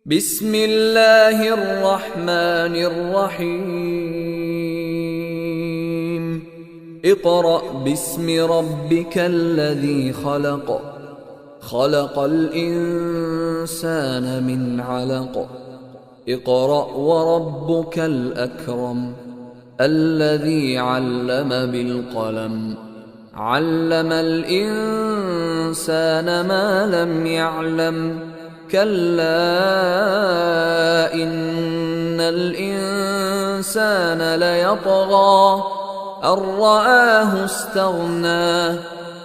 بسم الله الرحمن الرحيم اقرأ باسم ربك الذي خلق خلق الإنسان من علق اقرأ وربك الأكرم الذي علم بالقلم علم الإنسان ما لم يعلم كلا إن الإنسان ليطغى أن رآه استغنى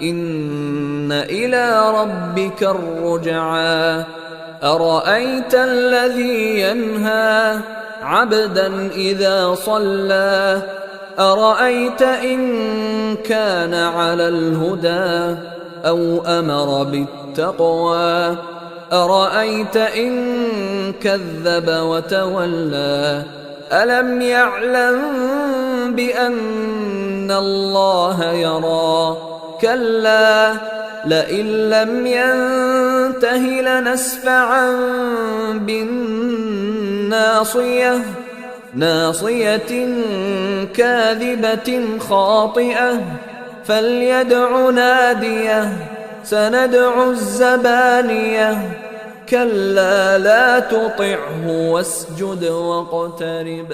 إن إلى ربك الرجعى أرأيت الذي ينهى عبدا إذا صلى أرأيت إن كان على الهدى أو أمر بالتقوى أرأيت إن كذب وتولى ألم يعلم بأن الله يرى كلا لئن لم ينته لنسفعا بالناصية ناصية كاذبة خاطئة فليدع ناديه سندع الزبانية كلا لا تطعه واسجد واقترب